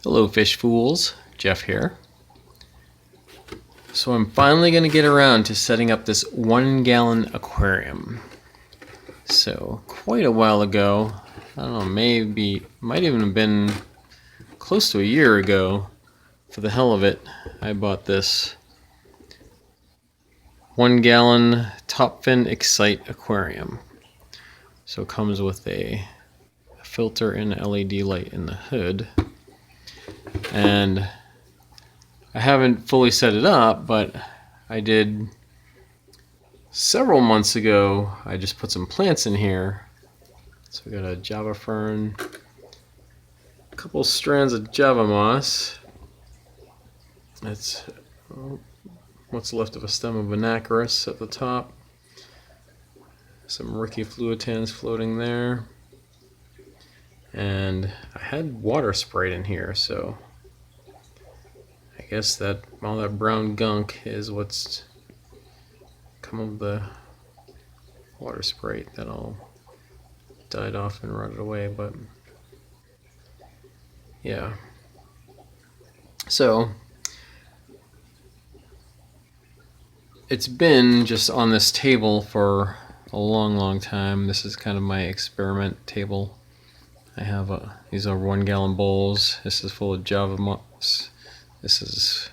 Hello fish fools, Jeff here. So I'm finally going to get around to setting up this 1-gallon aquarium. So quite a while ago, I don't know, might even have been close to a year ago, for the hell of it, I bought this 1-gallon top fin Excite aquarium. So it comes with a filter and LED light in the hood. And I haven't fully set it up, but I did several months ago. I just put some plants in here. So we got a Java Fern, a couple strands of Java moss. That's what's left of a stem of anacharis at the top. Some Riccia Fluitans floating there. And I had water sprayed in here, so I guess that all that brown gunk is what's come of the water spray that all died off and rotted away. But yeah, so it's been just on this table for a long time. This is kind of my experiment table. I have these are 1-gallon bowls. This is full of Java moss. This is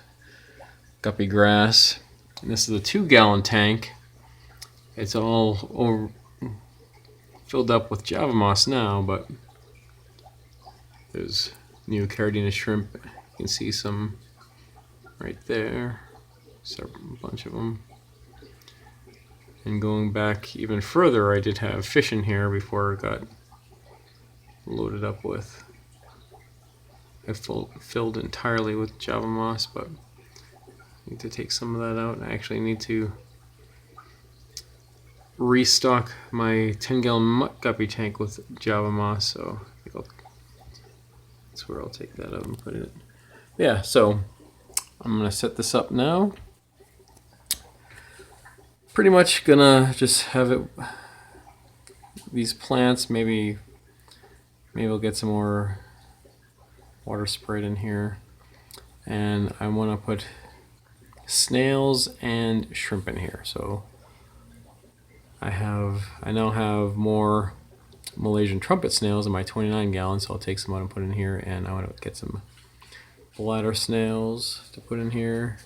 guppy grass. And this is a 2-gallon tank. It's all filled up with Java moss now, but there's Neocaridina shrimp. You can see some right there. A bunch of them. And going back even further, I did have fish in here before it got loaded up with. I filled entirely with Java moss, but I need to take some of that out. I actually need to restock my 10-gallon mutt guppy tank with Java moss, so I think that's where I'll take that out and put it. Yeah, so I'm gonna set this up now. Pretty much gonna just have it, these plants, maybe we'll get some more water sprayed in here. And I want to put snails and shrimp in here. So I now have more Malaysian Trumpet Snails in my 29-gallon, so I'll take some out and put in here. And I want to get some Bladder snails to put in here.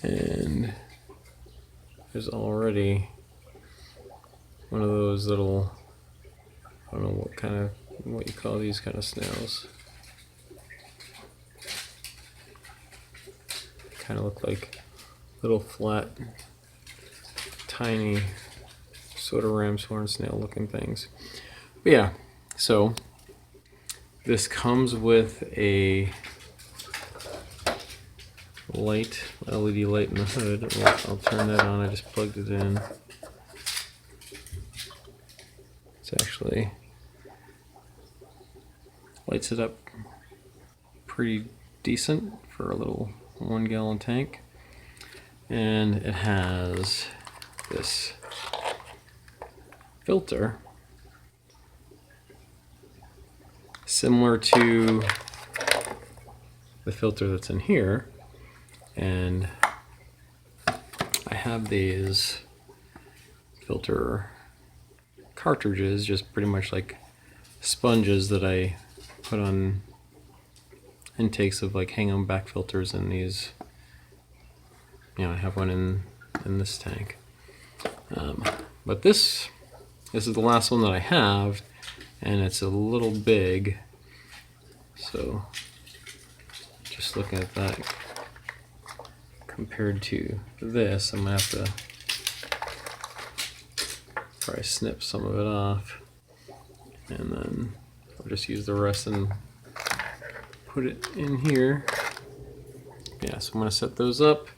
And there's already one of those little, I don't know what you call these kind of snails. Kind of look like little flat, tiny sort of ram's horn snail looking things. But yeah, so this comes with a light, LED light in the hood. I'll turn that on. I just plugged it in. It's actually lights it up pretty decent for a little 1-gallon tank. And it has this filter similar to the filter that's in here. And I have these filter cartridges, just pretty much like sponges that I put on intakes of like hang on back filters in these. You know, I have one in this tank. But this is the last one that I have, and it's a little big. So just looking at that compared to this, I'm gonna have to probably snip some of it off, and then I'll just use the rest and put it in here. Yeah, so I'm gonna set those up.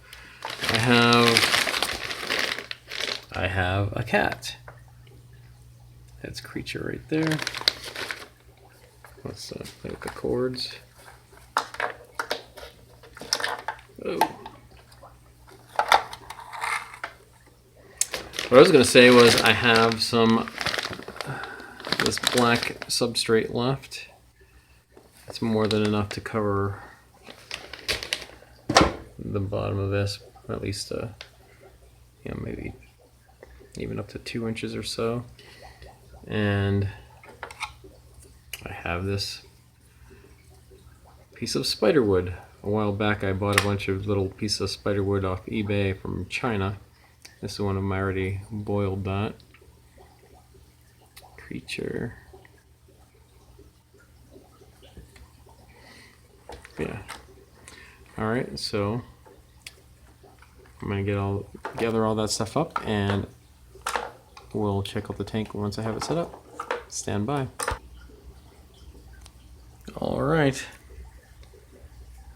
I have a cat. That's Riccia right there. Let's play with the cords. Oh. What I was going to say was I have some this black substrate left, It's more than enough to cover the bottom of this, at least you know, maybe even up to 2 inches or so. And I have this piece of spider wood. A while back I bought a bunch of little pieces of spider wood off eBay from China. This is one of them. I already boiled that. Creature. Yeah. Alright, so I'm gonna gather all that stuff up, and we'll check out the tank once I have it set up. Stand by. Alright.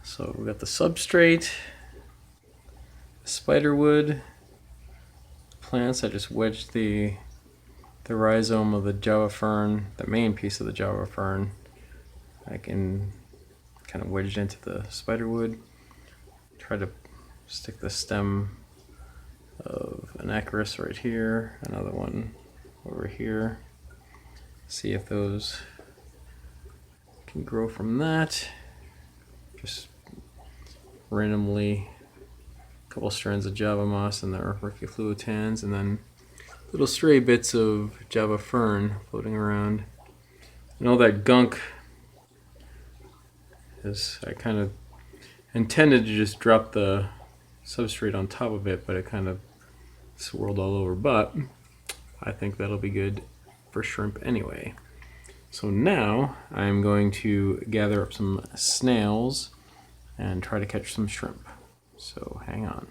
So we got the substrate, spider wood, plants. I just wedged the rhizome of the Java fern, the main piece of the Java fern. I can kind of wedge it into the spider wood. Try to stick the stem of anacharis right here, another one over here. See if those can grow from that. Just randomly a couple strands of Java moss and the Riccia Fluitans, and then little stray bits of Java fern floating around. And all that gunk is, I kind of intended to just drop the substrate on top of it, but it kind of swirled all over. But I think that'll be good for shrimp anyway. So now I'm going to gather up some snails and try to catch some shrimp. So hang on.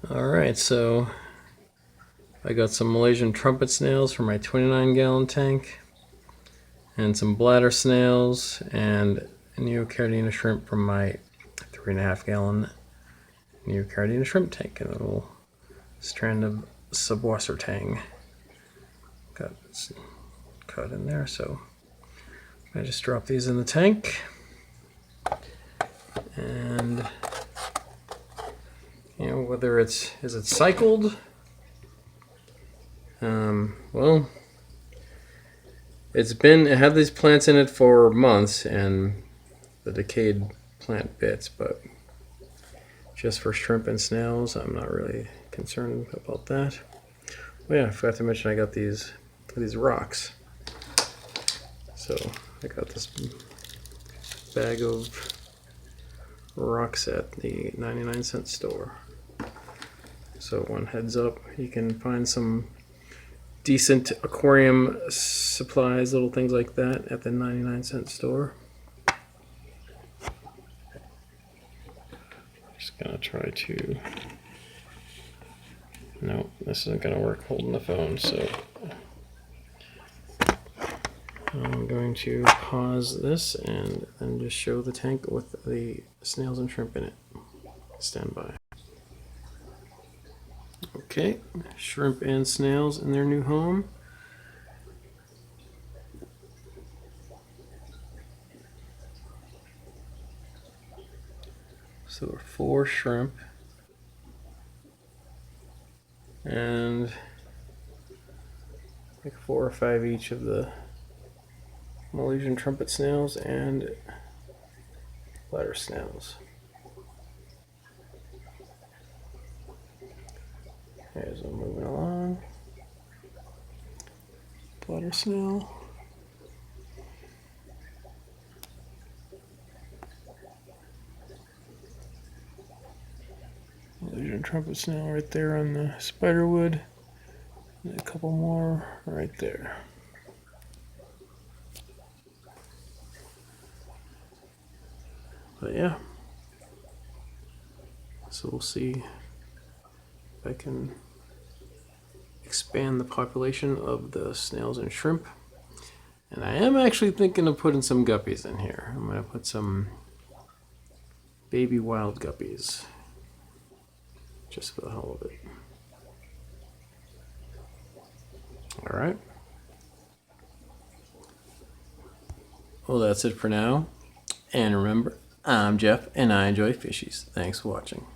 Alright, so I got some Malaysian Trumpet Snails for my 29-gallon tank, and some Bladder snails, and Neocaridina shrimp from my 3.5-gallon Neocaridina shrimp tank, and a little strand of subwassertang got cut in there. So I just drop these in the tank, and you know, whether is it cycled? Well, it had these plants in it for months, and the decayed plant bits, but just for shrimp and snails, I'm not really concerned about that. Oh yeah, I forgot to mention I got these rocks. So I got this bag of rocks at the 99-cent store. So one heads up, you can find some decent aquarium supplies, little things like that, at the 99-cent store. Just gonna try to... No, this isn't gonna work holding the phone, so I'm going to pause this and then just show the tank with the snails and shrimp in it. Stand by. Okay, shrimp and snails in their new home. So 4 shrimp and like 4 or 5 each of the Malaysian trumpet snails and bladder snails. As I'm moving along, bladder snail, Malaysian trumpet snail right there on the spider wood, and a couple more right there. But yeah, so we'll see if I can expand the population of the snails and shrimp. And I am actually thinking of putting some guppies in here. I'm going to put some baby wild guppies, just for the hell of it. Alright. Well, that's it for now. And remember, I'm Jeff, and I enjoy fishies. Thanks for watching.